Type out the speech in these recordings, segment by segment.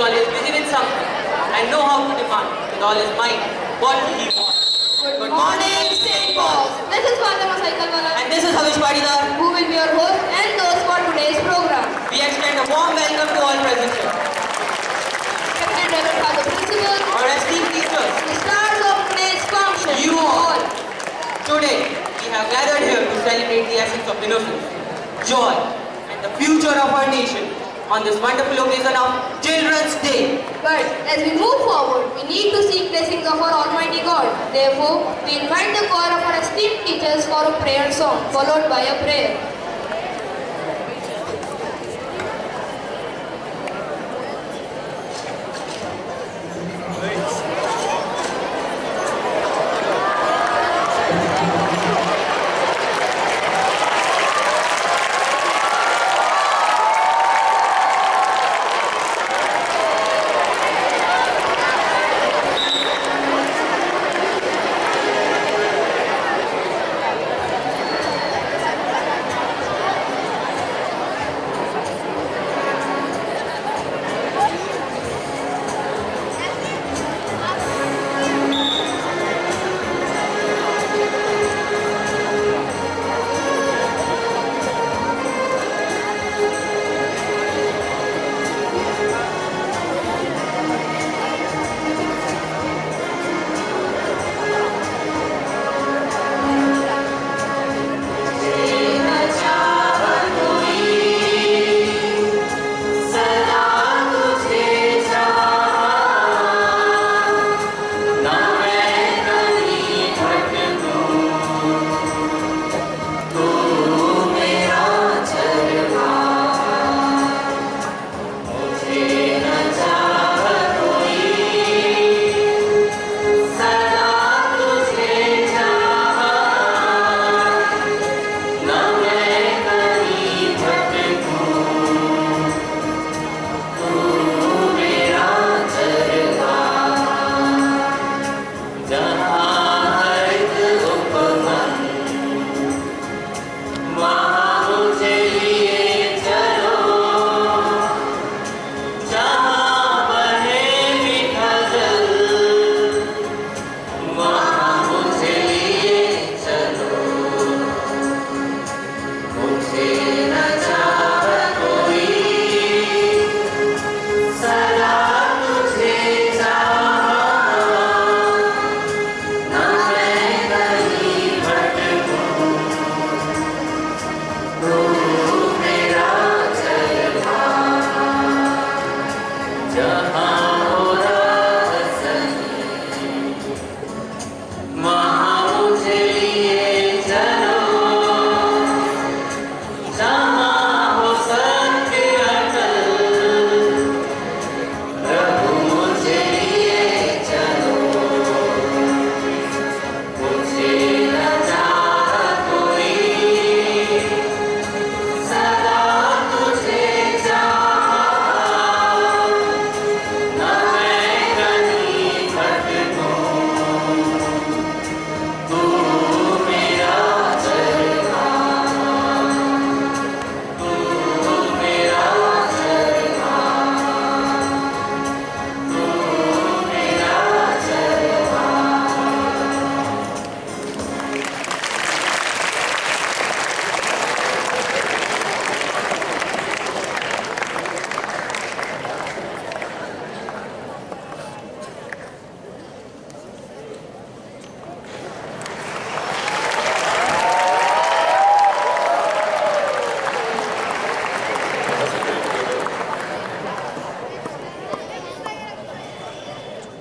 always busy with something and know how to demand with all his mind what he wants. Good morning, St. Paul. This is Fatima Saikalwala. And this is Havish Padidar, who will be your host and host for today's program. We extend a warm welcome to all present here. Captain Reverend Father Principal, Our esteemed teachers, the stars of today's function, you all. Today, we have gathered here to celebrate the essence of innocence, joy, and the future of our nation on this wonderful occasion of Children's Day. But as we move forward, we need to seek blessings of our Almighty God. Therefore, we invite the choir of our esteemed teachers for a prayer song, followed by a prayer.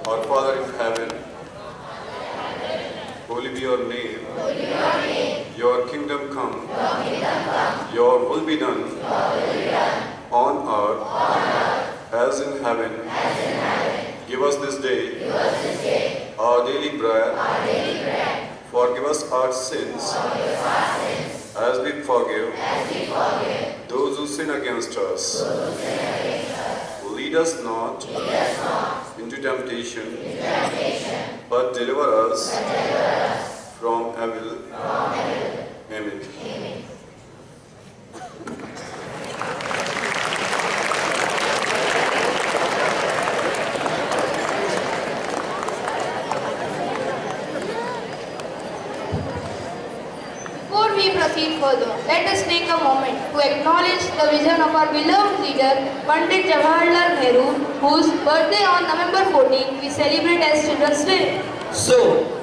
Our Father in heaven, holy be your name. Your kingdom come. Your will be done on earth as in heaven. Give us this day our daily bread. Forgive us our sins as we forgive those who sin against us. Lead us not into temptation, but deliver us from evil. Amen. further, let us take a moment to acknowledge the vision of our beloved leader, Pandit Jawaharlal Nehru, whose birthday on November 14 we celebrate as Children's Day. So,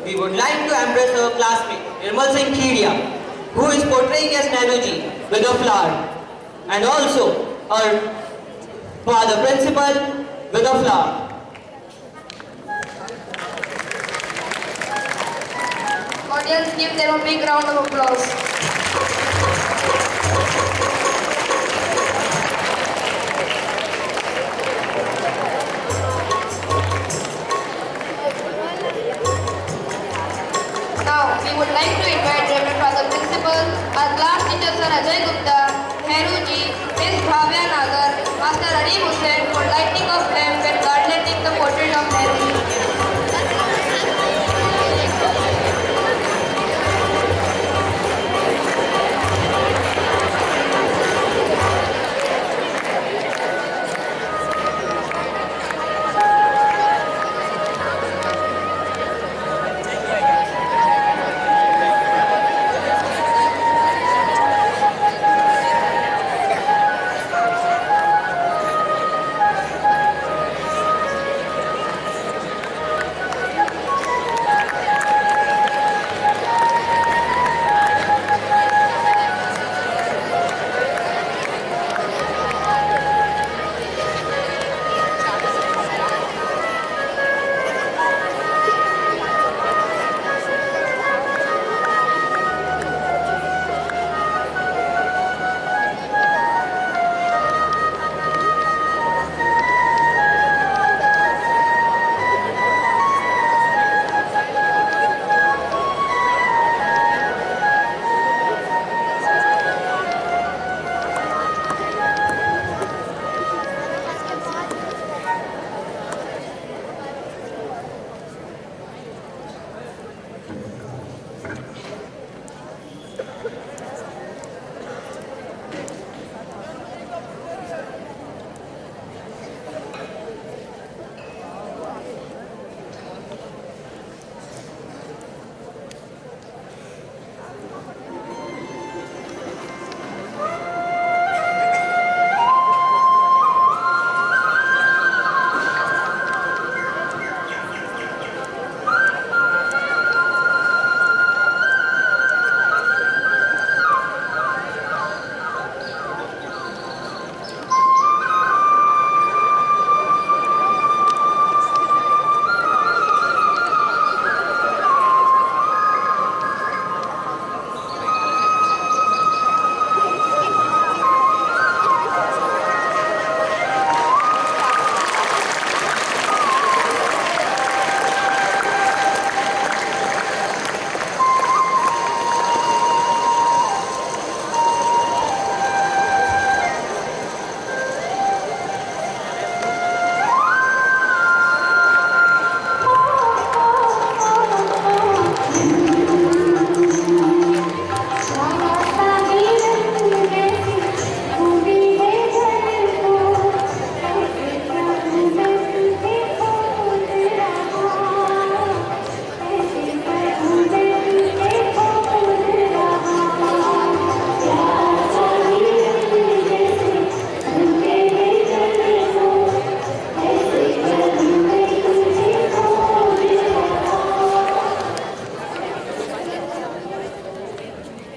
we would like to embrace our classmate, Nirmal Singh Khiria, who is portraying as Nehruji with a flower, and also our father principal with a flower. Audience, give them a big round of applause. Now, we would like to invite Reverend Father Principal, our class teacher Sir Ajay Gupta, Nehru ji, Miss Bhavya Nagar, Master Arif Hussain for lighting of lamp and garlanding the portrait of Nehru ji.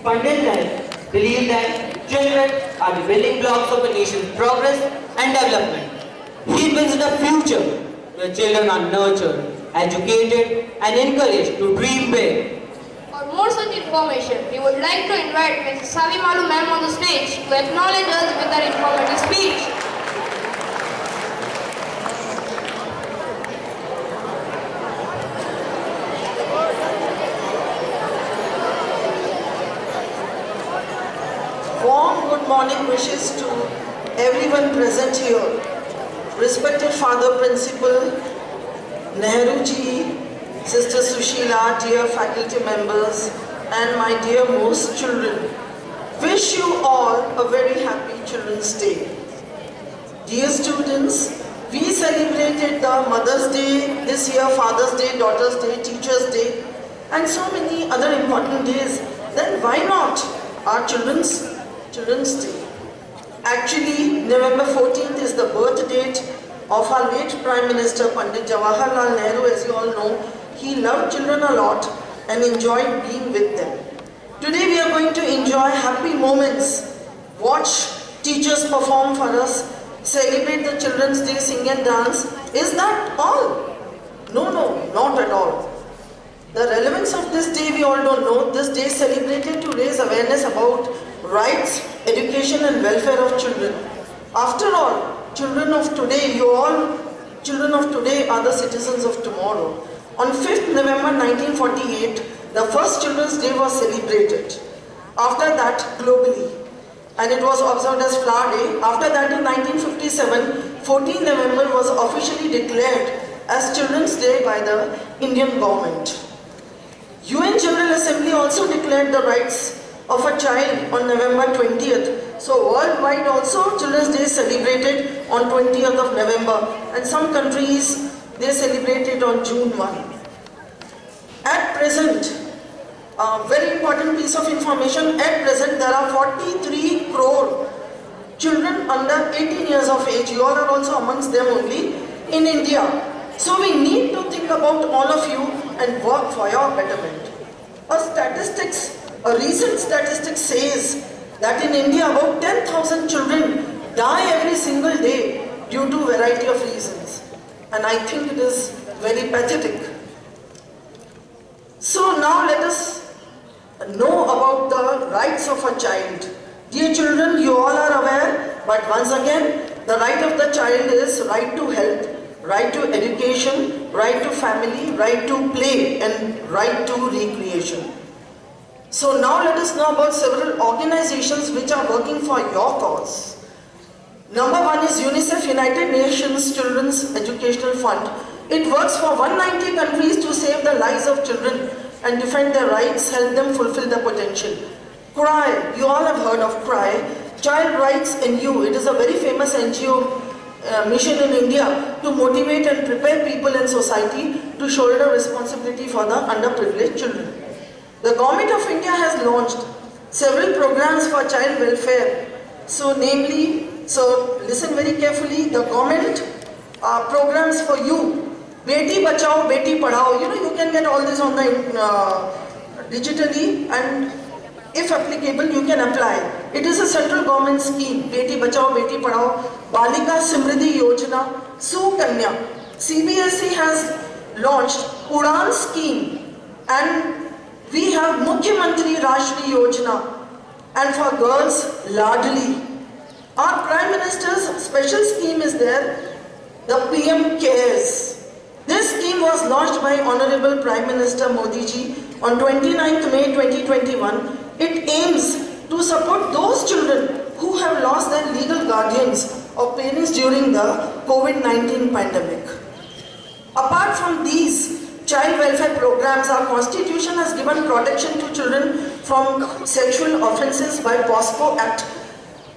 Pandit Nehru believed that children are the building blocks of a nation's progress and development. He envisioned a future where children are nurtured, educated and encouraged to dream big. For more such information, we would like to invite Ms. Savi Malu ma'am on the stage to acknowledge us with her informative speech. Warm good morning wishes to everyone present here. Respected Father Principal, Nehru ji, Sister Sushila, dear faculty members, and my dear most children, wish you all a very happy Children's Day. Dear students, we celebrated the Mother's Day this year, Father's Day, Daughter's Day, Teacher's Day, and so many other important days. Then why not our Children's Day. Actually, November 14th is the birth date of our late Prime Minister Pandit Jawaharlal Nehru. As you all know, he loved children a lot and enjoyed being with them. Today we are going to enjoy happy moments, watch teachers perform for us, celebrate the Children's Day, sing and dance. Is that all? No, not at all. The relevance of this day we all don't know. This day is celebrated to raise awareness about rights, education and welfare of children. After all, children of today, children of today are the citizens of tomorrow. On 5th November 1948, the first Children's Day was celebrated. After that, globally. And it was observed as Flower Day. After that, in 1957, 14 November was officially declared as Children's Day by the Indian government. UN General Assembly also declared the rights of a child on November 20th. So worldwide also Children's Day is celebrated on 20th of November, and some countries they celebrate it on June 1. At present, a very important piece of information, at present there are 43 crore children under 18 years of age. You all are also amongst them only in India. So we need to think about all of you and work for your betterment. A recent statistic says that in India about 10,000 children die every single day due to a variety of reasons. And I think it is very pathetic. So now let us know about the rights of a child. Dear children, you all are aware, but once again, the right of the child is right to health, right to education, right to family, right to play, and right to recreation. So now let us know about several organizations which are working for your cause. Number one is UNICEF, United Nations Children's Educational Fund. It works for 190 countries to save the lives of children and defend their rights, help them fulfill their potential. CRY, you all have heard of CRY, Child Rights in You. It is a very famous NGO mission in India to motivate and prepare people in society to shoulder responsibility for the underprivileged children. The Government of India has launched several programs for child welfare. So listen very carefully, the government programs for you. Beti Bachao, Beti Padhao. You can get all this on the digitally, and if applicable, you can apply. It is a central government scheme. Beti Bachao, Beti Padhao, Balika Simriddhi Yojana, Sukanya. CBSE has launched Udan scheme, and we have Mukhyamantri Rashtriya Yojana, and for girls, Ladli. Our Prime Minister's special scheme is there, the PM CARES. This scheme was launched by Honorable Prime Minister Modi ji on 29th May 2021. It aims to support those children who have lost their legal guardians or parents during the COVID-19 pandemic. Apart from these child welfare programs, our Constitution has given protection to children from sexual offences by POSCO Act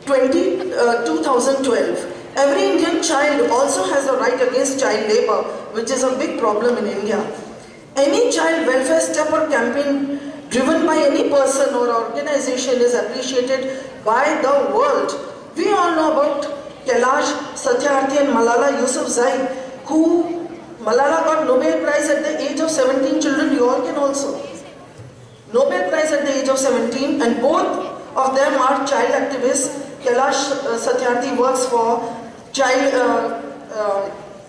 2012. Every Indian child also has a right against child labour, which is a big problem in India. Any child welfare step or campaign driven by any person or organization is appreciated by the world. We all know about Kailash Satyarthi and Malala Yousafzai, who Malala got Nobel Prize at the age of 17. Children, you all can also. Nobel Prize at the age of 17, and both of them are child activists. Kailash Satyarthi works for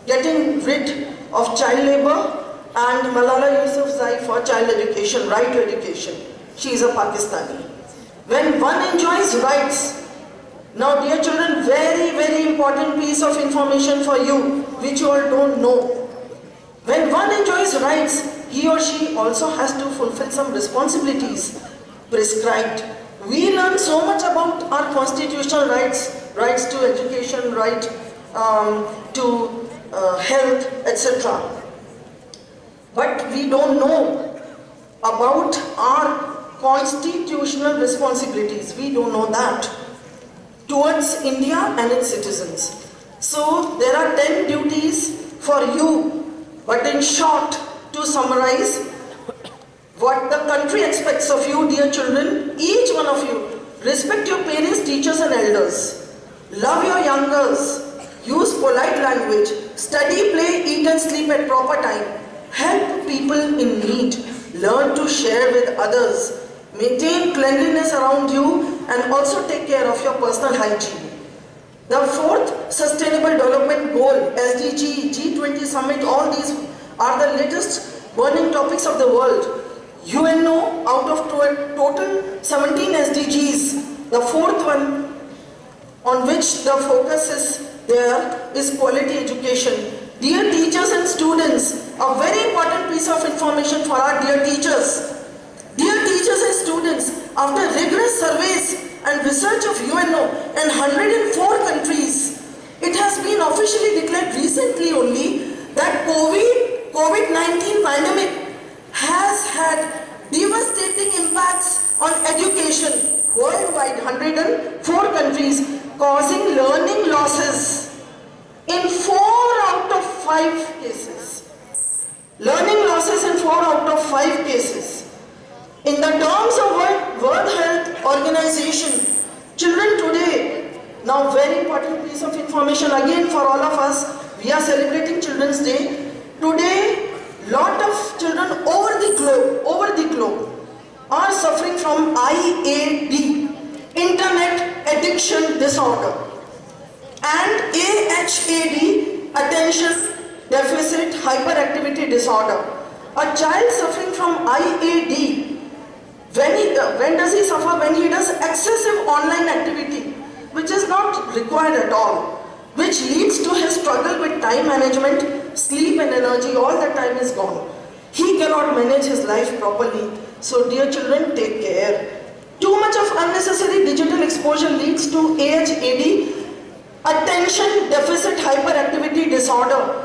getting rid of child labour, and Malala Yousafzai for child education, right to education. She is a Pakistani. When one enjoys rights, now dear children, very, very important piece of information for you, which you all don't know. When one enjoys rights, he or she also has to fulfill some responsibilities prescribed. We learn so much about our constitutional rights, rights to education, right to health, etc. But we don't know about our constitutional responsibilities. We don't know that towards India and its citizens. So there are 10 duties for you, but in short, to summarize, what the country expects of you, dear children, each one of you, respect your parents, teachers and elders. Love your youngers. Use polite language. Study, play, eat and sleep at proper time. Help people in need. Learn to share with others. Maintain cleanliness around you and also take care of your personal hygiene. The fourth Sustainable Development Goal, SDG, G20 Summit, all these are the latest burning topics of the world. UNO, out of total 17 SDGs, the fourth one on which the focus is there is quality education. Dear teachers and students, a very important piece of information for our dear teachers. Dear teachers and students, after rigorous surveys and research of UNO and 104 countries, it has been officially declared recently only that COVID-19 pandemic has had devastating impacts on education worldwide, 104 countries, causing learning losses in 4 out of 5 cases. Learning losses in 4 out of 5 cases. In the terms of World Health Organization, children today, now very important piece of information again for all of us, we are celebrating Children's Day. Today, lot of children over the globe are suffering from IAD, Internet Addiction Disorder, and AHAD, Attention Deficit Hyperactivity Disorder. A child suffering from IAD, when does he suffer? When he does excessive online activity, which is not required at all, which leads to his struggle with time management, sleep and energy, all the time is gone. He cannot manage his life properly. So dear children, take care. Too much of unnecessary digital exposure leads to AHAD, Attention Deficit Hyperactivity Disorder,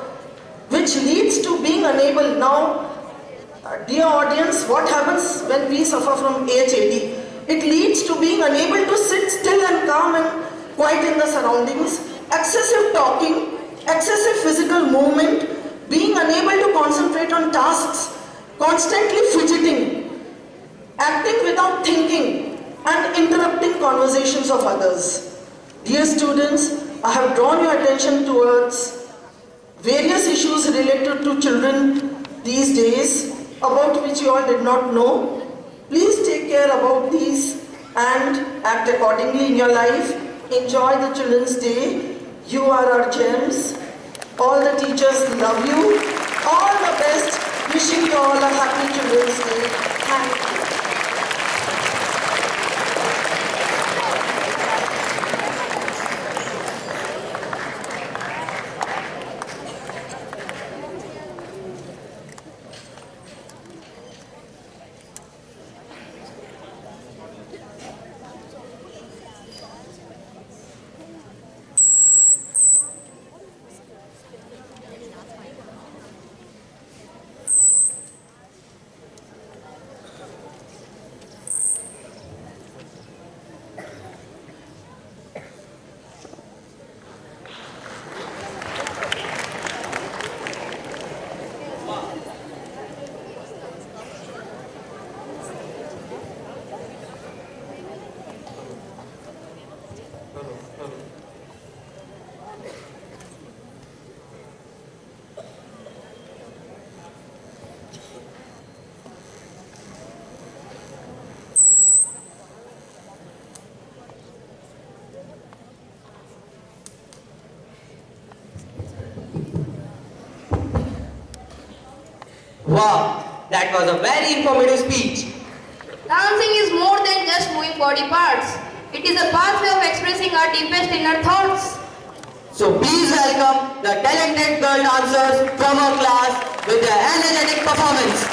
which leads to being unable. Now, dear audience, what happens when we suffer from AHAD? It leads to being unable to sit still and calm and quiet in the surroundings, excessive talking, excessive physical movement, being unable to concentrate on tasks, constantly fidgeting, acting without thinking, and interrupting conversations of others. Dear students, I have drawn your attention towards various issues related to children these days, about which you all did not know. Please take care about these and act accordingly in your life. Enjoy the Children's Day. You are our gems. All the teachers love you. All the best. Wishing you all a happy Children's Day. Thank you. Wow, that was a very informative speech. Dancing is more than just moving body parts. It is a pathway of expressing our deepest inner thoughts. So please welcome the talented girl dancers from our class with their energetic performance.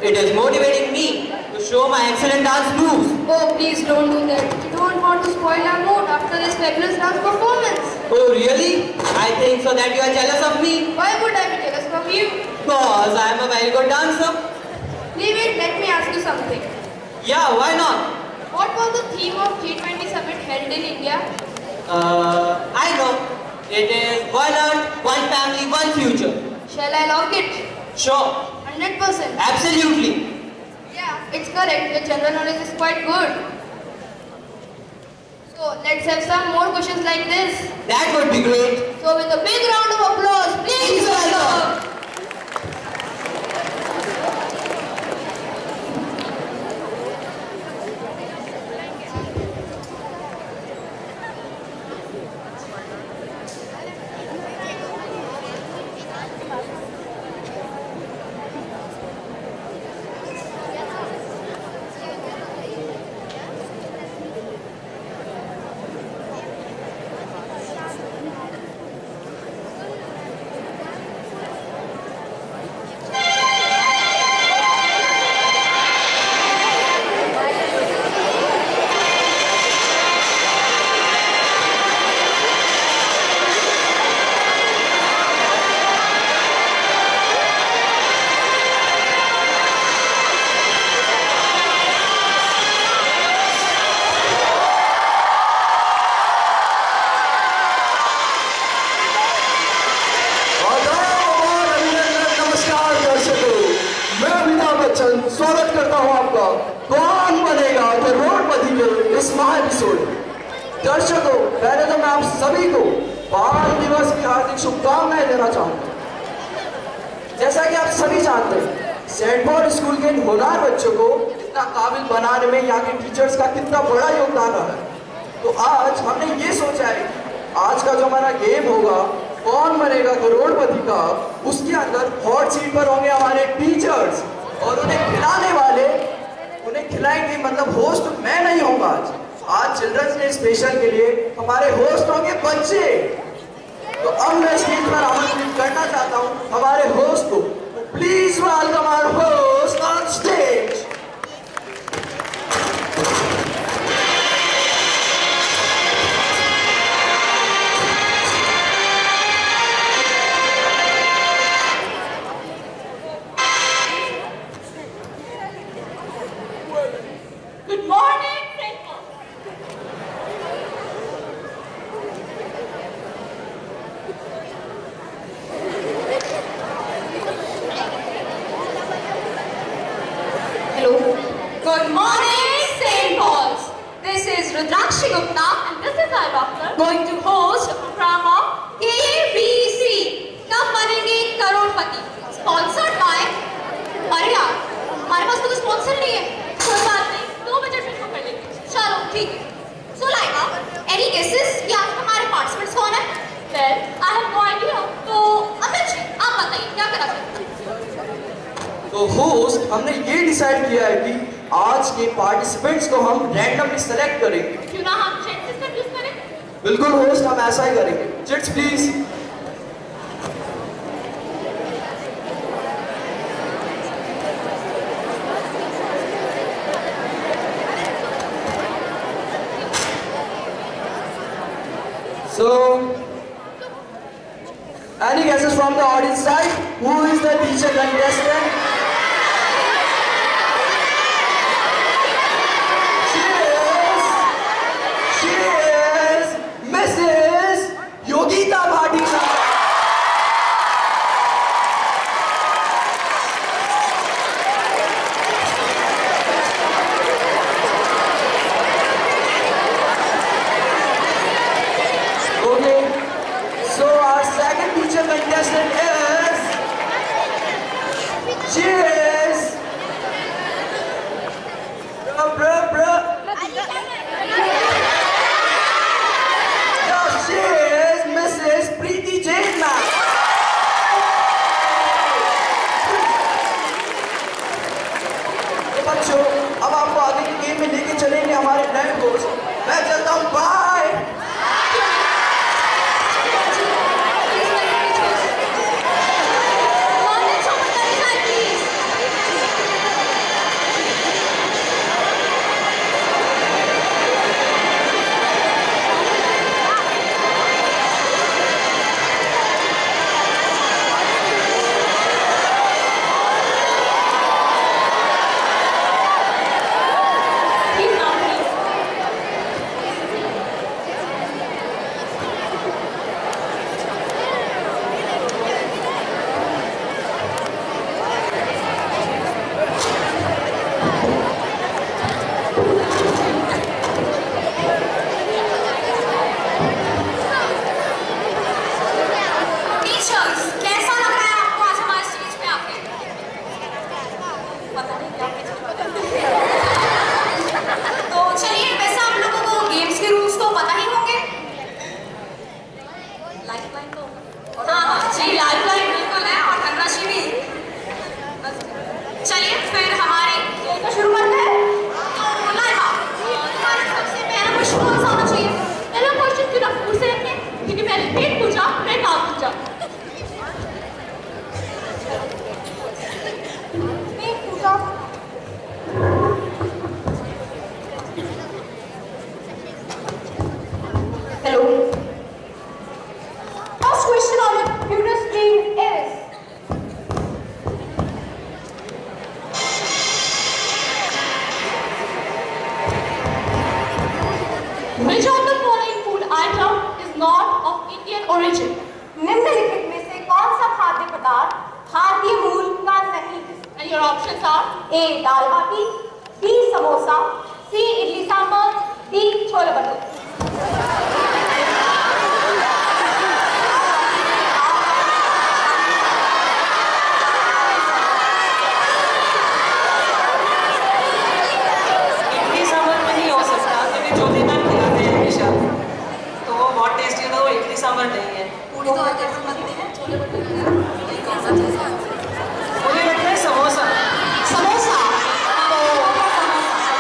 It is motivating me to show my excellent dance moves. Oh, please don't do that. We don't want to spoil our mood after this fabulous dance performance. Oh, really? I think so that you are jealous of me. Why would I be jealous from you? Because I am a very good dancer. Leave it, let me ask you something. Yeah, why not? What was the theme of G20 summit held in India? I know. It is one earth, one family, one future. Shall I lock it? Sure. 100%. Absolutely. Yeah, it's correct. Your general knowledge is quite good. So, let's have some more questions like this. That would be great. So, with a big round of applause, please welcome. इस महा episode में। दर्शकों, पहले तो मैं आप सभी को बाल दिवस की हार्दिक शुभकामनाएं देना चाहूंगा। जैसा कि आप सभी जानते हैं, सेंट पॉल स्कूल के इन होनहार बच्चों को इतना काबिल बनाने में यहाँ के टीचर्स का कितना बड़ा योगदान रहा है। तो आज हमने ये सोचा है कि आज का जो हमारा गेम होगा, कौन बनेगा करोड़पति का, उसके अंदर हॉट सीट पर होंगे हमारे टीचर्स और उन्हें खिलाने वाले उन्हें खिलाएंगे, मतलब होस्ट मैं नहीं होगा। आज चिल्ड्रंस डे स्पेशल के लिए हमारे होस्ट होंगे बच्चे। तो अब मैं स्टेज पर आमंत्रित करना चाहता हूं हमारे होस्ट को। Please welcome our host on stage. Good morning, Saint Paul. Hello. Good morning, St. Paul's. This is Rudrakshi Gupta And this is our doctor. going to host a program of KBC. कब बनेंगे करोड़पति? Sponsored by अरे यार, हमारे पास तो कोई sponsor नहीं है। कोई बात नहीं, 2 बजे फिर कर लेंगे। चलो ठीक है। So Laika, any guesses कि आज हमारे participants कौन है? Well, I have no idea. तो अमित जी, आप बताइए क्या करा सकते हैं? तो होस्ट हमने ये डिसाइड किया है कि आज के पार्टिसिपेंट्स को हम रैंडमली सेलेक्ट करेंगे। क्यों ना हम चेक सिस्टम यूज करें? बिल्कुल होस्ट, हम ऐसा ही करेंगे। Chits please. So, any guesses from the audience side? Who is the teacher contestant? She is Mrs. Yogita Bhatia. Okay, so our second teacher contestant is, she is, yeah, she is Mrs. Preeti Jain ma'am. तो बच्चों, अब आपको आगे के game में लेके चलेंगे हमारे नए दोस्त। मैं चलता हूँ, bye. Please now, please. Teachers, कैसा लग रहा है आपको आज हमारे स्टेज पे आके? पता नहीं क्या कुछ पता तो चलिए, वैसे आप लोगों को गेम्स के रूल्स तो पता ही होंगे। लाइफलाइन तो हाँ जी, लाइफलाइन बिल्कुल है और धनराशि भी। चलिए फिर हमारे गेम को शुरू करते हैं। तो लाइका, तुम्हारा सबसे पहला प्रश्न कौन सा होना चाहिए? पहला क्वेश्चन क्यों ना मुझसे रखें, क्योंकि मैंने पेट पूछा, मैं काम पूछा। मैं पूछा। Hello. First question on your computer screen is, Which of the following food item is not of Indian origin? निम्नलिखित में से कौन सा खाद्य पदार्थ भारतीय मूल का नहीं है? And your options are A. Dal bati, B. Samosa, C. Idli sambar, D. D chole bhature. Idli sambar में नहीं हो सकता क्योंकि ज्योति मैम खिलाते हैं हमेशा, तो वो बहुत टेस्टी होता है, वो इडली सांभर नहीं है। पूरी तो कैसे बनते हैं छोले भटूरे? ये कौन सा चीज़ है? मुझे लगता है समोसा। समोसा तो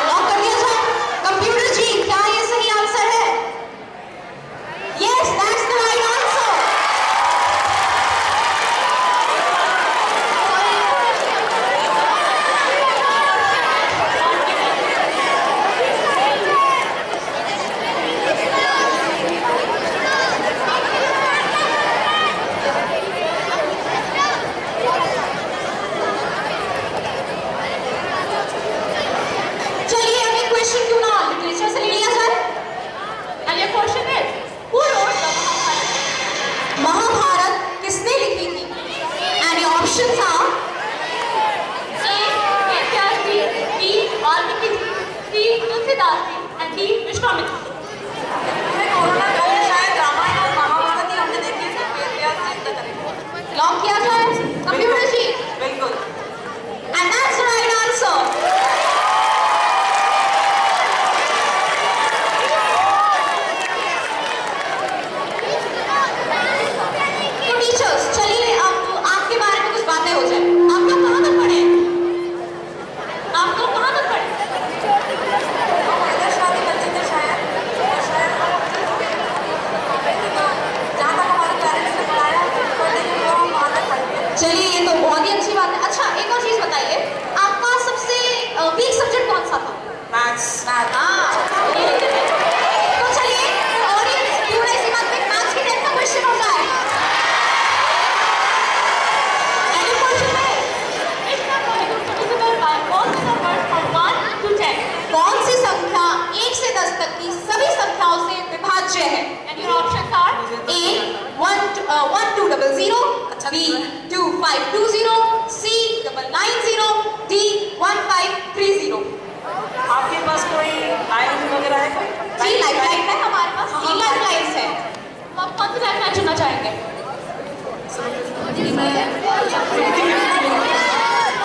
लॉक कर दिया जाए। कंप्यूटर जी क्या ये सही आंसर है? Yes, that's the right answer. चलिए अभी क्वेश्चन क्यों ना लिटरेचर से ले लिया जाए। And your question is who wrote the Mahabharata? Mahabharata किसने लिखी थी? And your options are A Vyas ji, B Valmiki ji, C Tulsidas ji and D Vishwamitra ji. Corona काल में शायद रामायण और महाभारत ही हमने देखी है, फिर व्यास जी का करेंगे। लॉक किया जाए कंप्यूटर जी। बिल्कुल। And that's the right answer. तो टीचर्स चलिए अब आपके बारे में कुछ बातें हो जाए। आप लोग कहाँ तक पढ़े? आप लोग कहाँ तक पढ़े? शादी बच्चे थे शायद जहाँ तक हमारे पेरेंट्स ने पढ़ाया पढ़ने के लिए हम वहाँ तक पढ़े। चलिए ये तो बहुत ही अच्छी बात है। अच्छा एक और चीज बताइए, आपका सबसे वीक सब्जेक्ट कौन सा था? मैथ्स। तो चलिए और ये क्यों ना इसी बात पे मैथ्स के टेस्ट का क्वेश्चन हो जाए। Any question है? Which number is divisible by all the numbers from 1 to 10? कौन सी संख्या 1 से 10 तक की सभी संख्याओं से विभाज्य है? And your options are A 1200, B 2520, C 990, D 1530। आपके पास कोई लाइन वगैरह है कोई? जी लाइफलाइन है हमारे पास, हाँ, 3 लाइफलाइंस है। तो आप कौन सी लाइफलाइन चुनना चाहेंगे?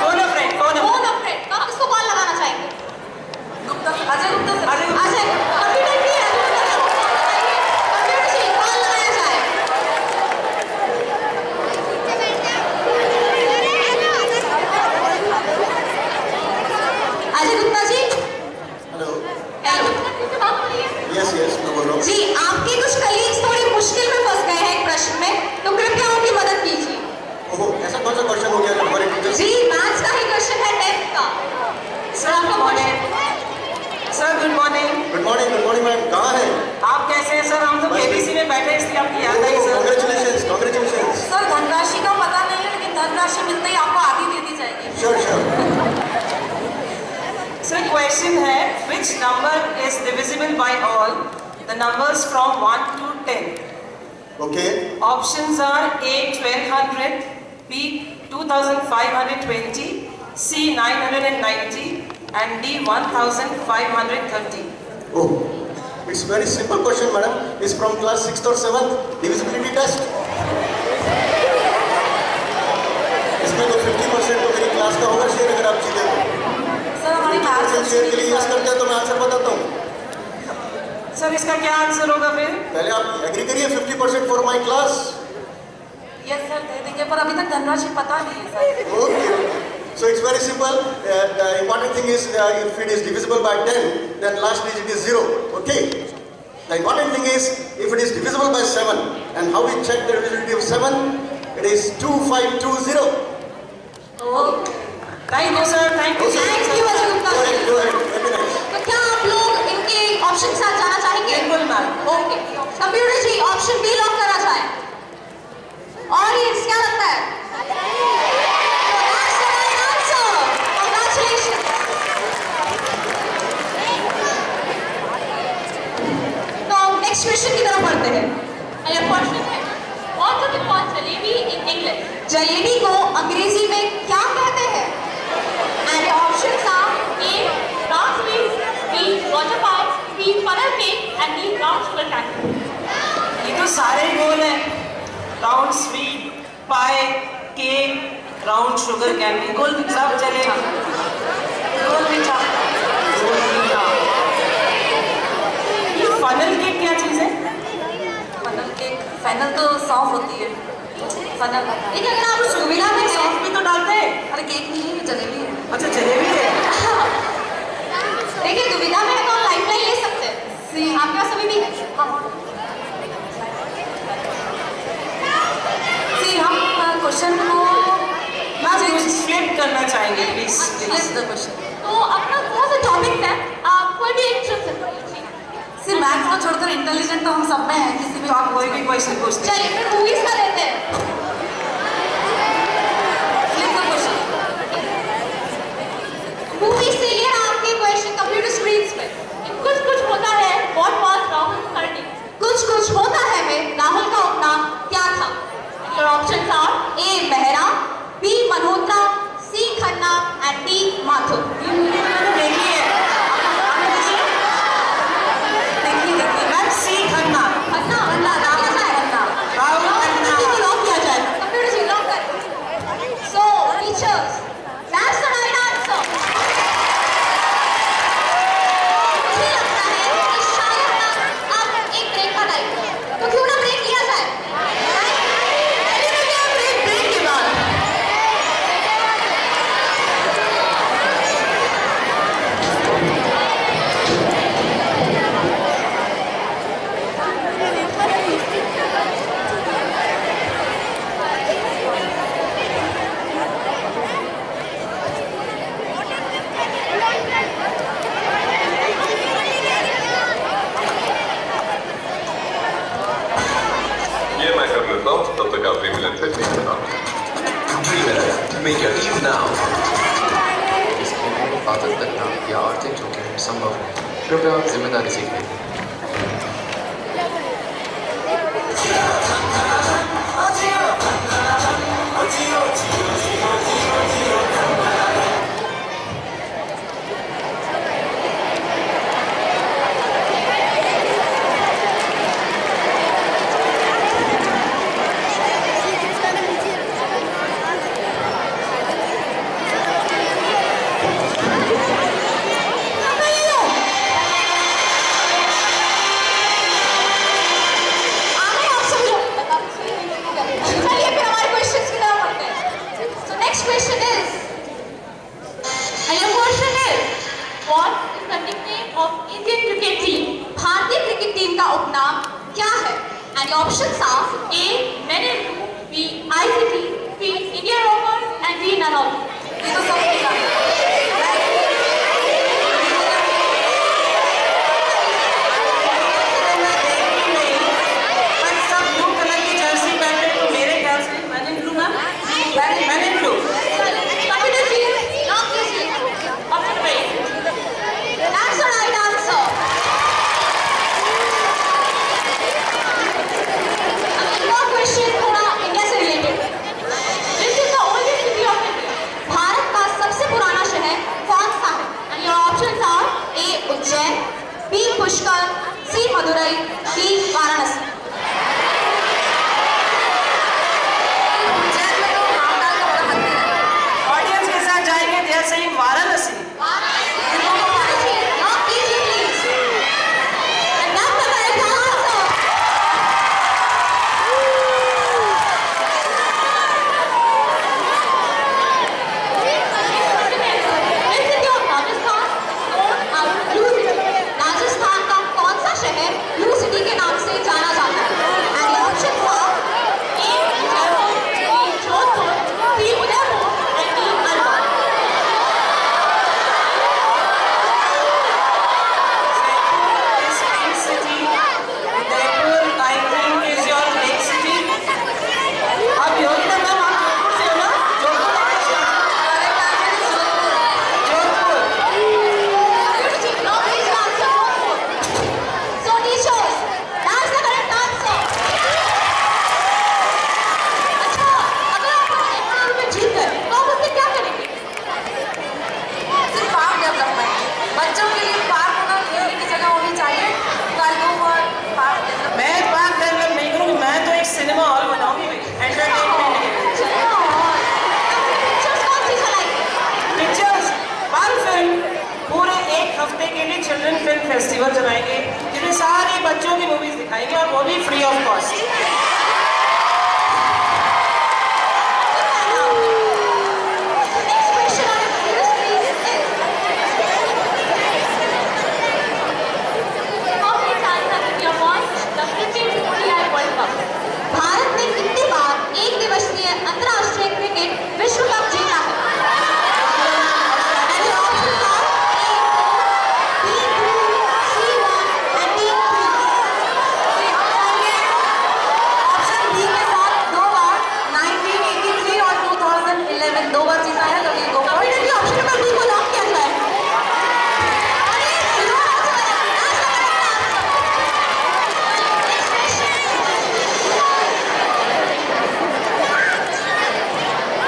कौन है फ्रेंड? कौन है? कौन फ्रेंड कहाँ किसको कॉल लगाना चाहेंगे? अजय गुप्ता सर। अरे अच्छा कंप्यूटर की है, कंप्यूटर से कॉल लगाया जाए। अजय गुप्ता जी। हेलो। हेलो। बात हो रही है? यस यस मैं बोल रहा हूँ। जी आपके कुछ कलीग्स थोड़ी मुश्किल में फंस गए हैं एक प्रश्न में, तो कृपया उनकी मदद कीजिए। ओहो ऐसा कौन सा क्वेश्चन हो गया जो हमारे टीचर? जी मैथ्स का ही क्वेश्चन है 10th का। Sir good morning. Sir good morning. Good morning ma'am, कहाँ हैं? आप कैसे हैं सर? हम तो केबीसी में बैठे हैं इसलिए आपकी याद आई सर। कॉन्ग्रेचुलेशन। सर धनराशि का पता नहीं है, लेकिन धनराशि मिलते ही आपको आधी दे दी जाएगी। श्योर। सर क्वेश्चन है which number is divisible by all the numbers from 1 to 10? Okay. Options are A 1200, B 2520, C 990 and D 1530. Oh it's very simple question madam, is from class 6th और 7th divisibility test. इसमें तो 50% तो मेरी class का होगा share, अगर आप जीते तो। सर हमारी मैथ्स शेयर के लिए यूज करते हैं तो मैं आंसर बताता हूँ। सर इसका क्या आंसर होगा फिर? पहले आप एग्री करिए 50% for my class. Yes sir दे देंगे, पर अभी तक धनराशि पता नहीं है sir. Okay. So it's very simple. The important thing is if it is divisible by 10, then last digit is 0. Okay. The important thing is if it is divisible by 7, and how we check the divisibility of 7? It is 2520. Thank you sir. Thank you. Thank you Ajay Gupta Go ji. ahead, go ahead. Very nice. तो क्या आप लोग इनके option के साथ जाना चाहेंगे? बिल्कुल मैम। ओके कंप्यूटर जी ऑप्शन बी लॉक करा जाए। और ये क्या लगता है? So that's the right answer. Congratulations. तो नेक्स्ट क्वेश्चन की तरफ बढ़ते हैं। And your question is what do we call jalebi in English? Jalebi को अंग्रेजी में क्या कहते हैं? And the options are A. Brass beads, B. Water pipes, C. Funnel sweet, पाए, केक, राउंड शुगर कैंडी, सब चलेगा। गोल मीठा। ये फनल केक क्या चीज है? फनल केक, फनल तो सौंफ होती है। फनल लेकिन अगर आप सुविधा में सौंफ भी तो डालते हैं। अरे केक नहीं है, जलेबी है। अच्छा जलेबी है। देखिए दुविधा में है तो आप लाइफलाइन ले सकते हैं। आपके पास अभी भी है। हम क्वेश्चन को फ्लिप करना चाहेंगे प्लीज। तो अपना बहुत से टॉपिक्स हैं, आप कोई भी एक चुन सकते हैं। सिर्फ मैथ्स को छोड़कर इंटेलिजेंट तो हम सब में हैं, किसी भी आप कोई भी क्वेश्चन पूछते हैं। चलिए फिर मूवीज का लेते हैं। मूवी से ये आपके क्वेश्चन कंप्यूटर स्क्रीन पे। कुछ कुछ होता है व्हाट वाज राहुल अर्निंग। कुछ कुछ होता है में राहुल का उपनाम क्या था? Your options are A Mehra, B Malhotra, C Khanna and D Mathur. देखिए ma'am, C Khanna. Khanna Rahul Khanna. Rahul Khanna. Lock किया जाए, कंप्यूटर जी लॉक कर। So teachers, that's the right answer. मुझे लगता है कि शायद ना अब एक ब्रेक का टाइम है, तो क्यों ना ब्रेक लिया जाए? ब्रेक के बाद ये मैं कर लेता हूँ, तब तक आप 3 मिनट तक नहीं बता। 3 minutes to make your leave now. इसके हिफाजत करना या आर्थिक जोखिम संभव है, कृपया जिम्मेदारी सीखें। रिसीवर चलाएंगे जिसमें सारे बच्चों की मूवीज दिखाएंगे और वो भी फ्री ऑफ कॉस्ट। भारत ने कितनी बार एक दिवसीय अंतर्राष्ट्रीय क्रिकेट विश्व कप जीता है? दो बार जीता है, ऑप्शन नंबर बी को लॉक किया जाए।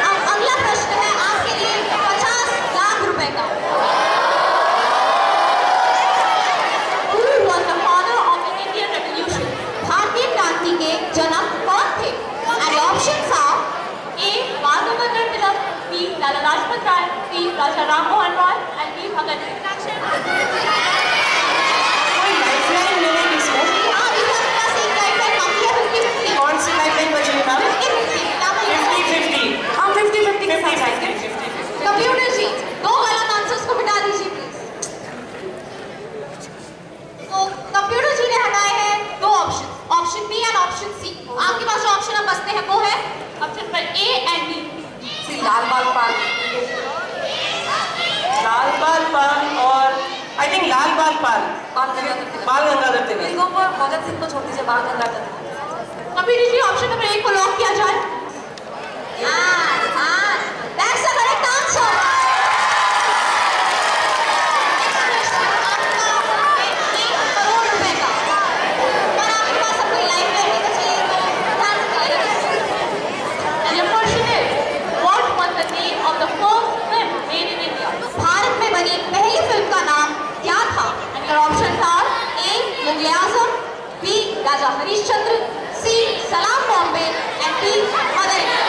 अब अगला प्रश्न है आपके लिए 50 लाख रुपए का। Who was the father of the Indian Revolution? भारतीय क्रांति के जनक कौन थे? And options are A. Balgangadhar Tilak, B. Lala Lajpat Rai, C. Raja Ram Mohan Roy and D. Bhagat Singh. कोई लाइफलाइन मिलेगी इसमें? हाँ, अभी तो आपके पास एक लाइफलाइन बाकी है, 50-50। कौन सी लाइफलाइन बची है मैम? 50-50। हम 50-50 के साथ जाएंगे। कंप्यूटर जी, दो गलत आंसर्स को मिटा दीजिए प्लीज। तो कंप्यूटर जी ने हटाए हैं दो option, option B and option C. आपके पास जो ऑप्शन अब बचते हैं वो है ऑप्शन पर ए एंड बी। सी लाल बाल पाल, लाल बाल पाल और आई थिंक लाल बाल पाल, बाल गंगाधर तिलक। भगत सिंह को छोड़ दीजिए, बाल गंगाधर तिलक। कंप्यूटर जी ऑप्शन नंबर 1 को लॉक किया जाए। That's the correct answer. Bharat में बनी पहली फिल्म का नाम क्या था? ऑप्शन था ए. मुगले आजम, बी. राजा हरिश्चंद्र, सी. सलाम Bombay and D. Mother India.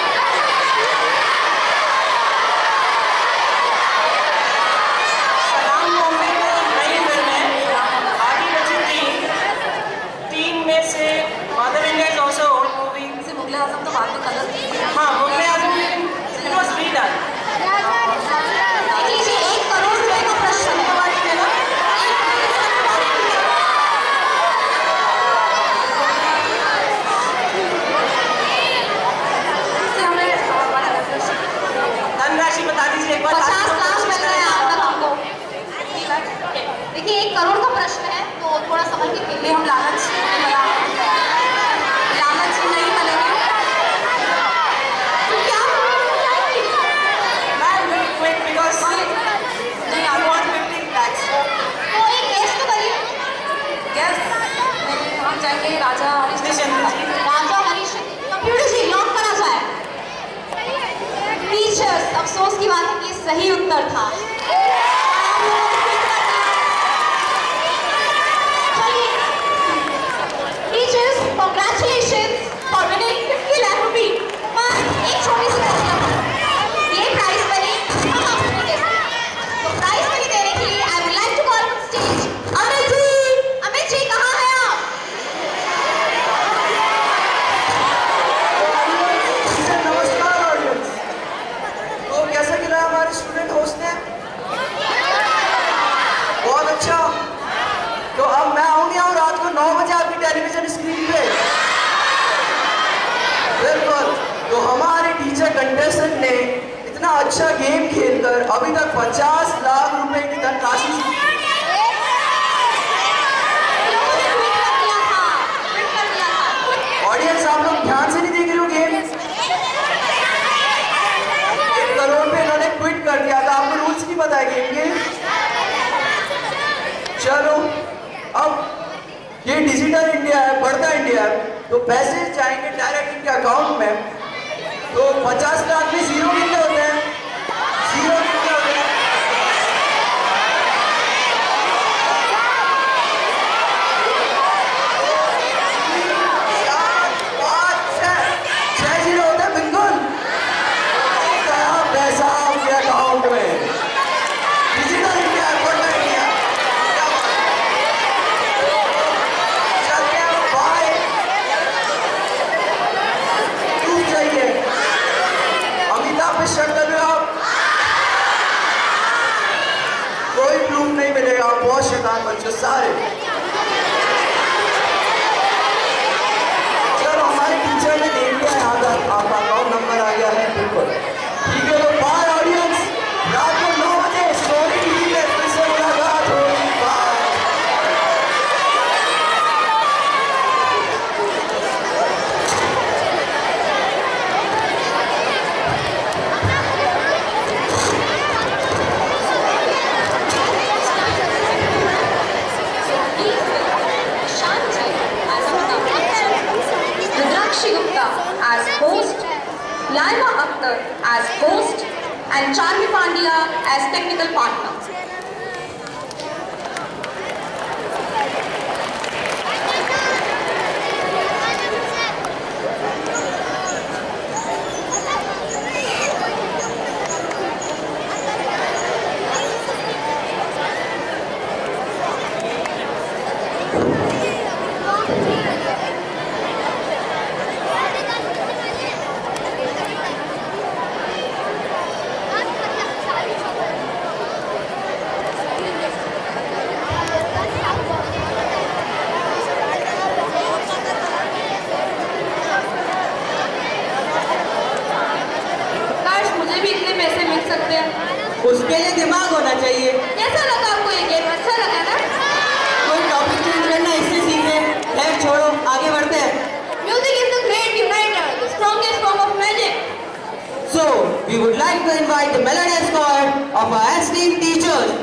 सलाम बॉम्बे नई फिल्म है, आगे बची तीन में से Mother India is also old movie. Mughal-e-Azam तो बाद में कलर। हाँ, मुगले आजम इट वाज रीडन। देखिए 1 करोड़ रुपए का प्रश्न है। धनराशि बता दीजिए एक बार। 50 लाख मिल रहे हैं आप तक हमको। देखिए 1 करोड़ का प्रश्न है तो थोड़ा समझ के खेलिए। हम लालच नहीं बनेंगे। तो क्या तो एक गेस तो करिए। हम जाएंगे राजा हरिश्चंद्र जी। राजा हरिश्चंद्र। कंप्यूटर जी लॉक करा जाए। टीचर्स, अफसोस की बात है कि सही उत्तर था। Teachers, congratulations for winning 50 lakh रुपए। एक छोटी सी ये प्राइज मनी हम आपको दे सकते हैं। तो प्राइज मनी देने के लिए I would like to call on stage Amit ji. Amit ji कहाँ हैं आप? नमस्कार ऑडियंस। तो कैसा गिरा हमारे स्टूडेंट होस्ट ने? बहुत अच्छा। तो अब मैं आऊंगी और रात को 9 बजे आपकी टेलीविजन स्क्रीन पे। बिल्कुल। तो हमारे टीचर कंटेस्टेंट ने इतना अच्छा गेम खेलकर अभी तक 50 लाख रुपए की धनराशि ऑडियंस आप लोग ध्यान से नहीं देख रहे हो गेम। 1 करोड़ पे इन्होंने क्विट कर दिया था। आपको रूल्स नहीं पता है गेम के। चलो अब ये डिजिटल इंडिया है, बढ़ता इंडिया है, तो पैसे जाएंगे डायरेक्ट इनके अकाउंट में। तो 50 लाख में 0 कितने होते हैं? 0 कितने होते हैं? Laima Akhtar as host and Charmi Pandya as technical partner. उसके लिए दिमाग होना चाहिए। कैसा लगा आपको ये गेम? अच्छा लगा ना? कोई टॉपिक चेंज करना इससे सीखे। खैर छोड़ो, आगे बढ़ते हैं। Music is the great uniter, the strongest form of magic. So, we would like to invite the melodious chord of our esteemed teachers.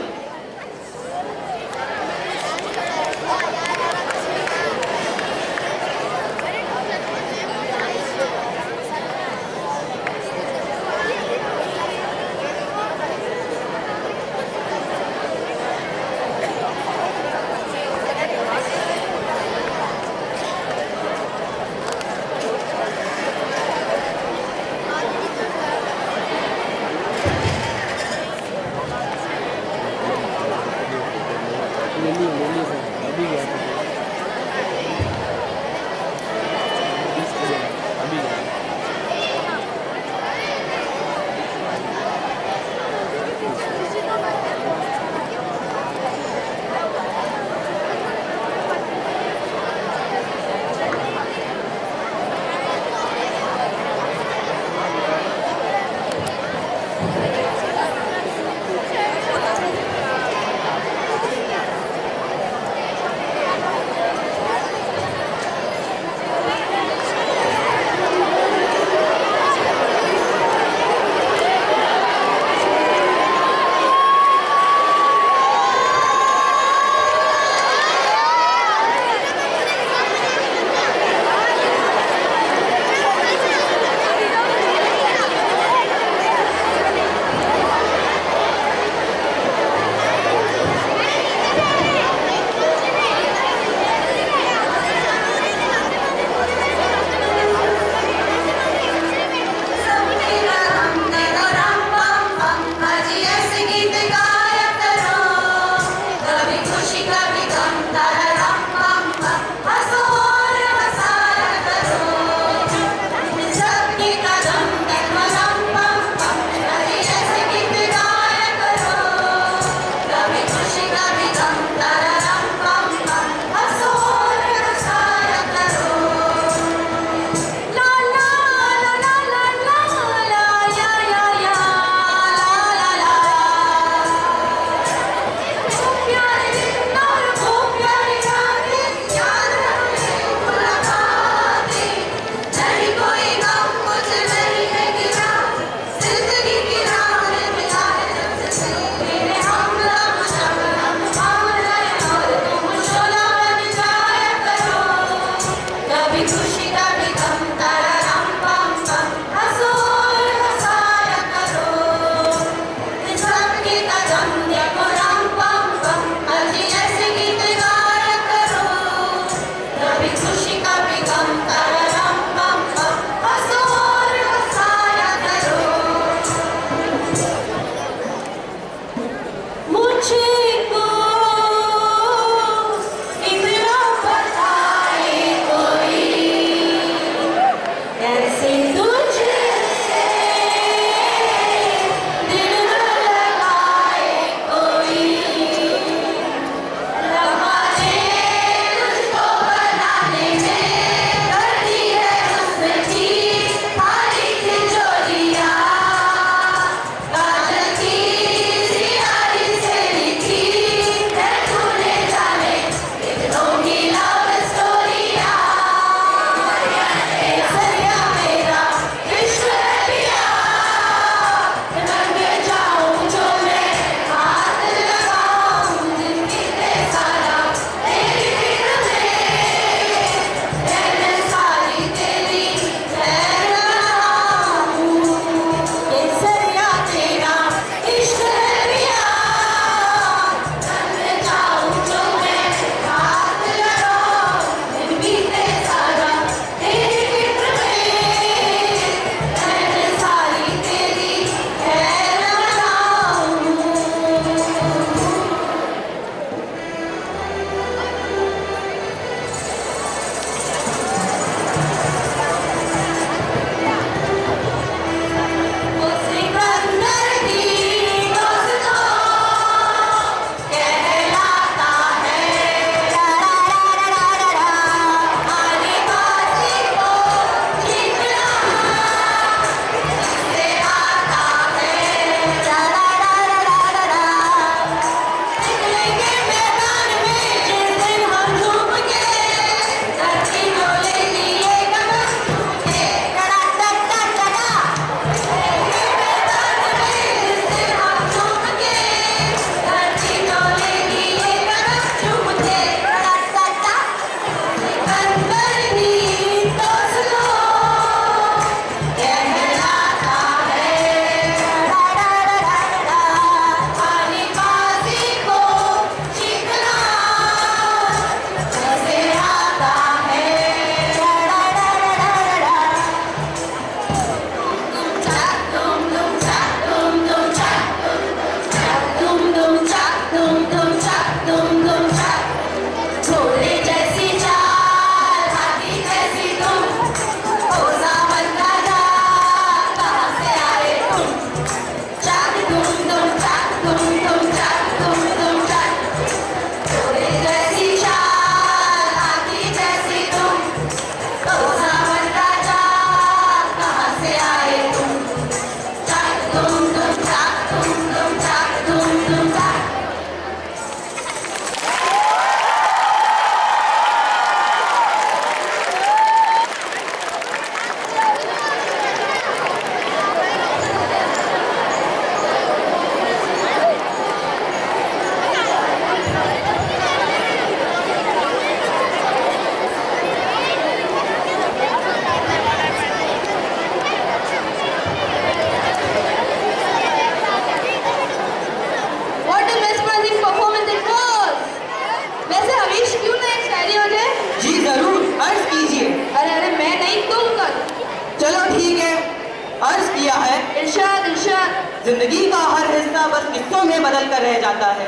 जिंदगी का हर हिस्सा बस किस्सों में बदल कर रह जाता है।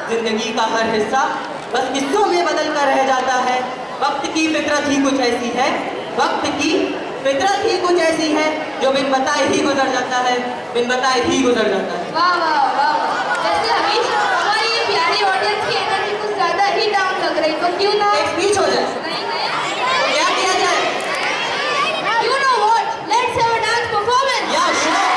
जिंदगी का हर हिस्सा बस किस्सों में बदल कर रह जाता है। वक्त की फितरत ही कुछ ऐसी है, वक्त की फितरत ही कुछ ऐसी है जो बिन बताए ही गुजर जाता है, बिन बताए ही गुजर जाता है। वाह वाह वाह वाह। वैसे हमेशा हमारी ये प्यारी ऑडियंस की एनर्जी कुछ ज्यादा ही डाउन लग रही, तो क्यों ना एक स्पीच हो जाए। नहीं नहीं, तो क्या किया जाए? You know what? Let's have a dance performance. या sure.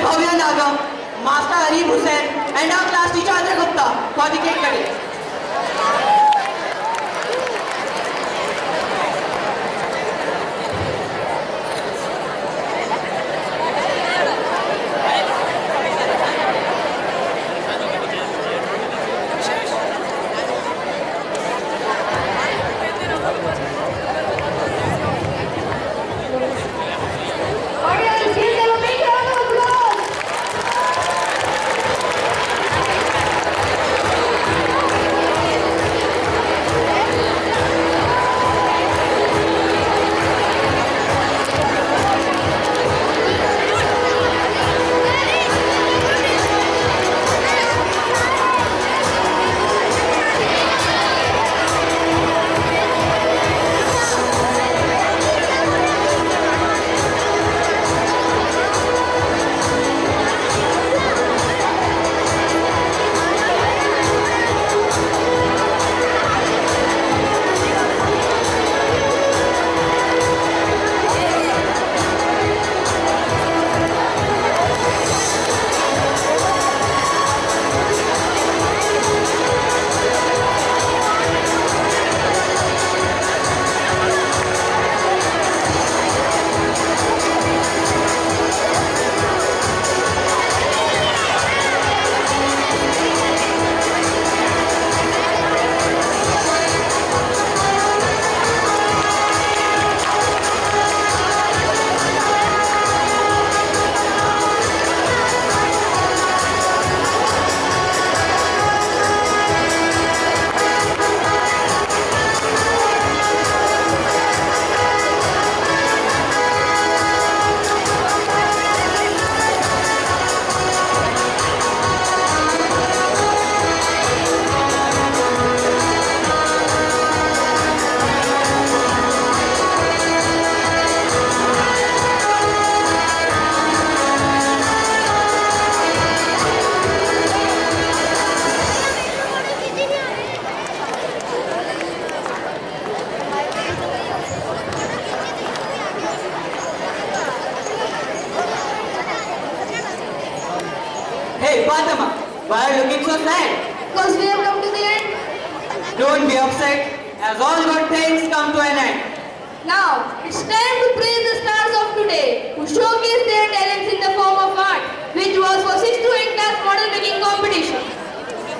Bhavya Nagam, Master Arif Hussain, and our class teacher Ajay Gupta for the cake cutting. Audience, give them a big round of applause. Hey Fatima, why are you looking so sad? Because we have come to the end. Don't be upset, as all good things come to an end. Now, it's time to praise the stars of today who showcase their talents in the form of art, which was for 6th to 8th class model making competition.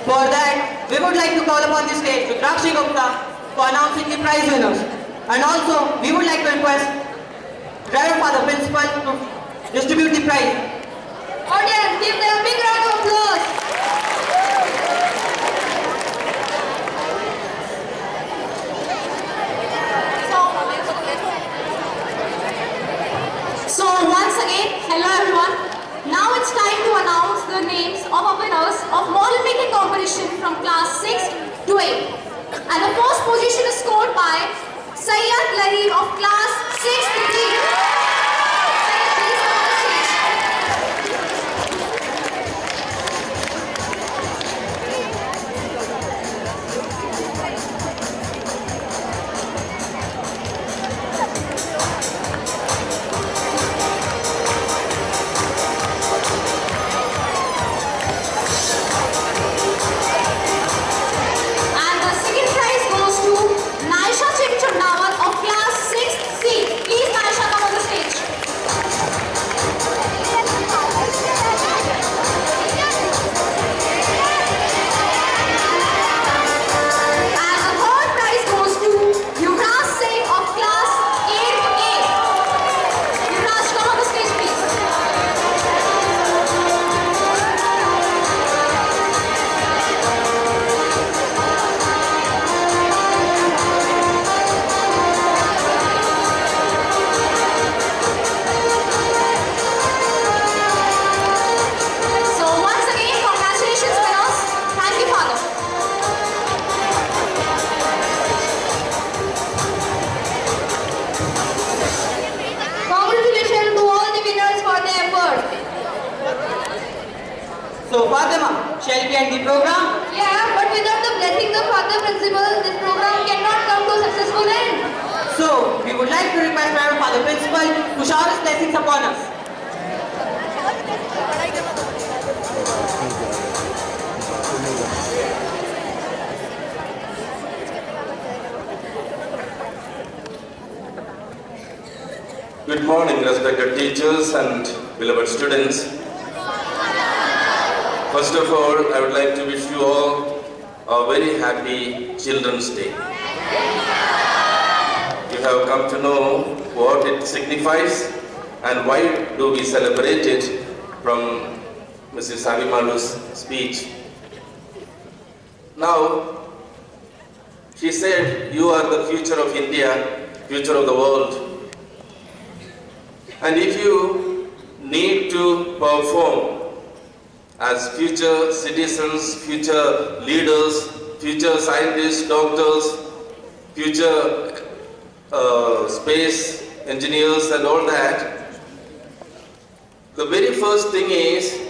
For that, we would like to call upon the stage to Drakshi Gupta for announcing the prize winners. And also, we would like to request Driver Father Principal to distribute the prize. Audience, give them a big round of applause. So once again, hello everyone. Now it's time to announce the names of our winners of model making competition from class 6 to 8. And the first position is scored by Sayyad Lahir of class 6 to 3. Sayyad, please come on the stage. And the second prize goes to Naisha Chimchundawat of class 6C. Please, Naisha, come on the stage. And the third prize goes to Yuvraj Singh of class 8A. Yuvraj, come on the stage, please. So once again, congratulations, winners. Thank you, Father. Congratulations to all the winners for their effort. So Fatima, shall we end the program? Yeah, but without the blessings of Father Principal, this program cannot come to a successful end. So, we would like to request our Father Principal to shower his blessings upon us. morning, respected teachers and beloved students. First of all, I would like to wish you all a very happy Children's Day. You have come to know what it signifies and why do we celebrate it from Mrs. Abimalu's speech. Now, she said, you are the future of India, future of the world. And if you need to perform as future citizens, future leaders, future scientists, doctors, future space engineers and all that, the very first thing is,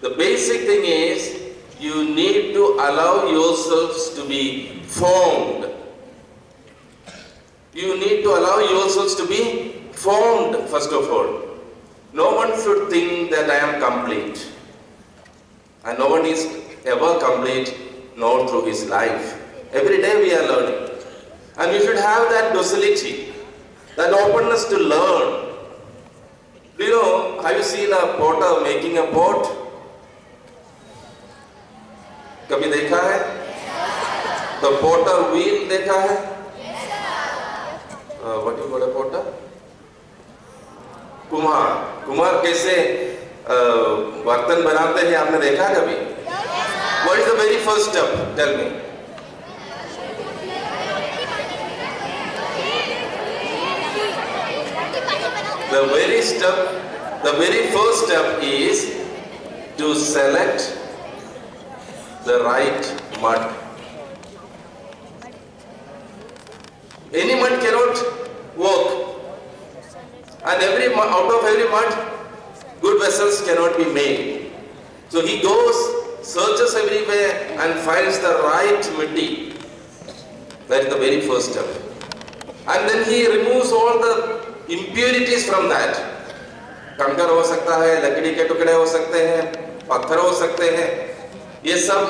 the basic thing is, you need to allow yourselves to be formed. You need to allow yourselves to be formed, first of all. No one should think that I am complete. And no one is ever complete, nor through his life. Every day we are learning. And we should have that docility, that openness to learn. Do you know, have you seen a potter making a pot? कभी देखा है? The potter wheel देखा है? What do you call a potter? कुम्हार कैसे बर्तन बनाते हैं, आपने देखा कभी? What is the very first step? Tell me. The very first step is to select the right mud. Any mud cannot work. And out of every mud, good vessels cannot be made. So he goes, searches everywhere and finds the right mitti. That is the very first step. And then he removes all the impurities from that. कंकर हो सकता है, लकड़ी के टुकड़े हो सकते हैं, पत्थर हो सकते हैं. ये सब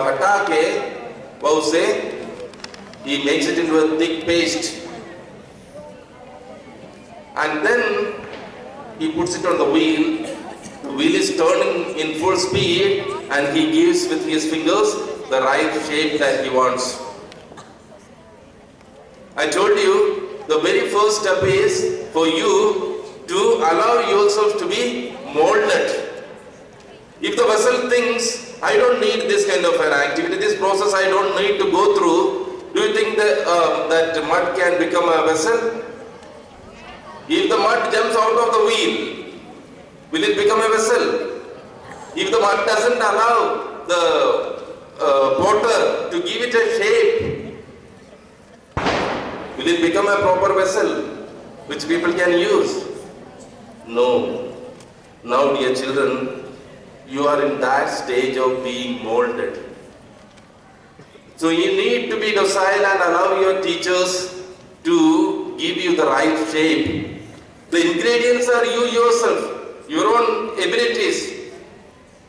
हटा के वो उसे he makes it into a thick paste. And then he puts it on the wheel. The wheel is turning in full speed and he gives with his fingers the right shape that he wants. I told you, the very first step is for you to allow yourself to be molded. If the vessel thinks, I don't need this kind of an activity, this process I don't need to go through, do you think that, that mud can become a vessel? If the mud jumps out of the wheel, will it become a vessel? If the mud doesn't allow the potter to give it a shape, will it become a proper vessel which people can use? No. Now, dear children, you are in that stage of being molded. So you need to be docile and allow your teachers to give you the right shape. The ingredients are you yourself, your own abilities,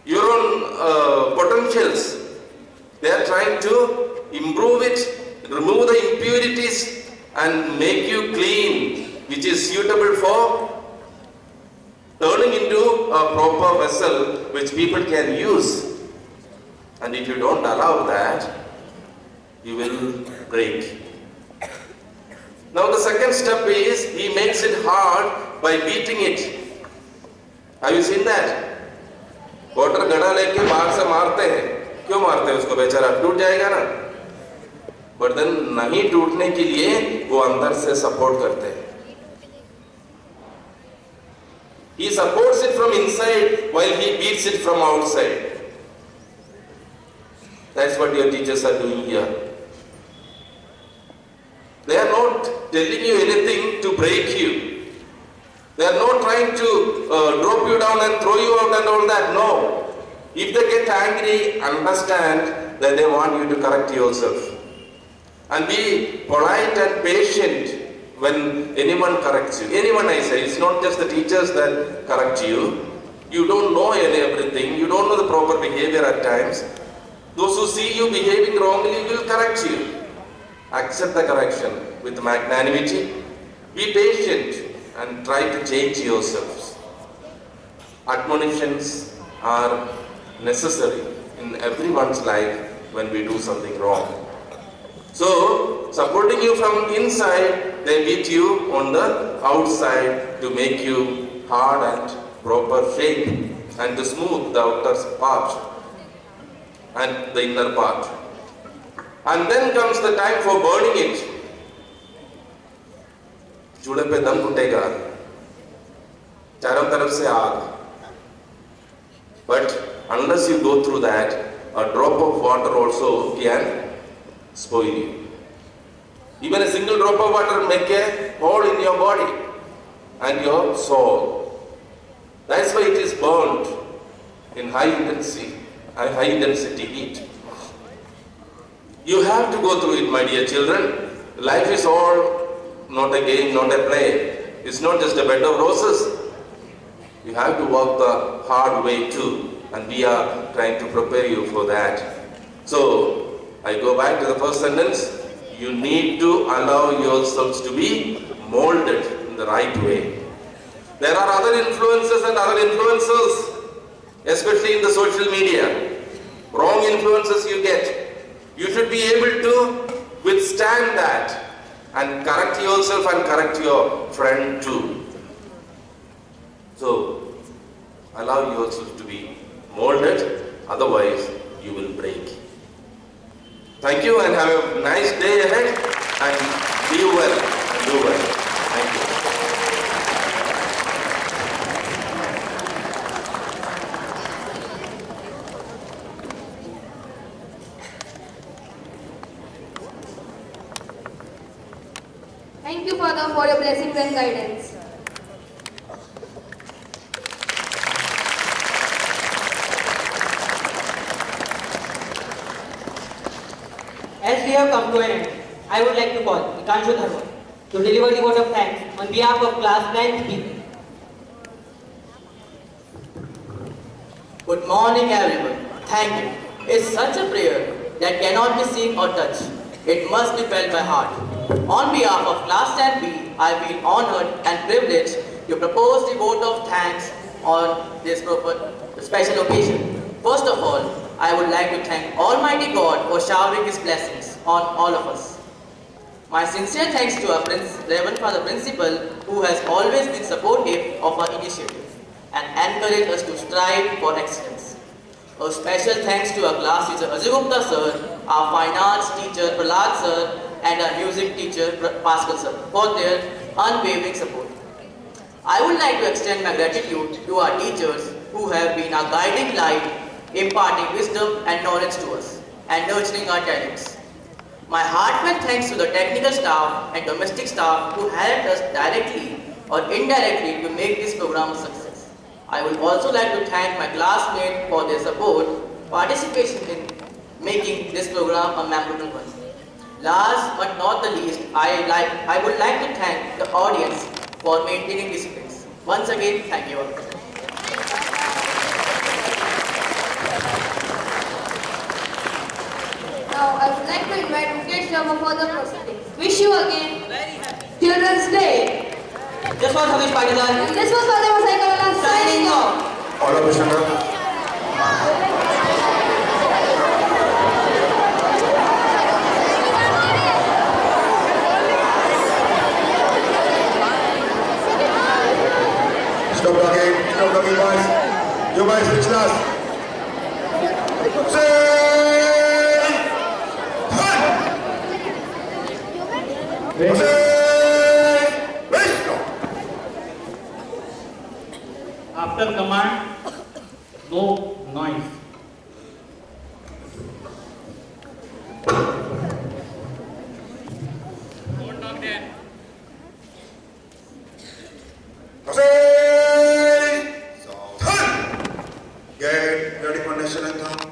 your own potentials. They are trying to improve it, remove the impurities and make you clean, which is suitable for turning into a proper vessel which people can use. And if you don't allow that, you will break. Now the second step is, he makes it hard by beating it. Have you seen that? Water गड़ा लेके बाहर से मारते हैं. क्यों मारते हैं उसको? बेचारा टूट जाएगा ना. But then नहीं टूटने के लिए वो अंदर से support करते हैं. He supports it from inside while he beats it from outside. That's what your teachers are doing here. They are not telling you anything to break you. They are not trying to drop you down and throw you out and all that. No. If they get angry, understand that they want you to correct yourself. And be polite and patient when anyone corrects you. Anyone, I say, it's not just the teachers that correct you. You don't know everything. You don't know the proper behavior at times. Those who see you behaving wrongly will correct you. Accept the correction with magnanimity. Be patient and try to change yourselves. Admonitions are necessary in everyone's life when we do something wrong. So, supporting you from inside, they beat you on the outside to make you hard and proper shape and to smooth the outer part and the inner part. And then comes the time for burning it. चूल्हे पे दम घुटेगा, चारों तरफ से आग. But unless you go through that, a drop of water also can spoil you. Even a single drop of water make a hole in your body and your soul. That's why it is burned in high intensity heat. You have to go through it, my dear children. Life is all not a game, not a play. It's not just a bed of roses. You have to walk the hard way too, and we are trying to prepare you for that. So, I go back to the first sentence. You need to allow yourselves to be molded in the right way. There are other influences and other influencers, especially in the social media. Wrong influences you get. You should be able to withstand that and correct yourself and correct your friend too. So, allow yourself to be molded, otherwise you will break. Thank you and have a nice day ahead and be well and do well. Thank you. Thank you, Father, for your blessings and guidance. As we have come to an end, I would like to call Hikanshu Dharma to deliver the vote of thanks on behalf of class 9th B. Good morning, everyone. Thank you. It's such a prayer that cannot be seen or touched. It must be felt by heart. On behalf of class 10B, I feel honored and privileged to propose the vote of thanks on this special occasion. First of all, I would like to thank Almighty God for showering His blessings on all of us. My sincere thanks to our Reverend Father Principal, who has always been supportive of our initiatives and encouraged us to strive for excellence. A special thanks to our class teacher Ajay Gupta sir, our finance teacher Prahlad sir, and our music teacher Pascal sir for their unwavering support. I would like to extend my gratitude to our teachers who have been our guiding light, imparting wisdom and knowledge to us and nurturing our talents. My heartfelt thanks to the technical staff and domestic staff who helped us directly or indirectly to make this program a success. I would also like to thank my classmates for their support, participation in making this program a memorable one. Last but not the least, I would like to thank the audience for maintaining disciplines. Once again, thank you all. Now, I would like to invite Mukesh Sharma for the proceedings. Wish you again Children's Day. This was Hamish Patidar. This was Father Masai signing off. All of us, Stop talking, boys. You boys, which class? After command, no noise. Get ready for national anthem.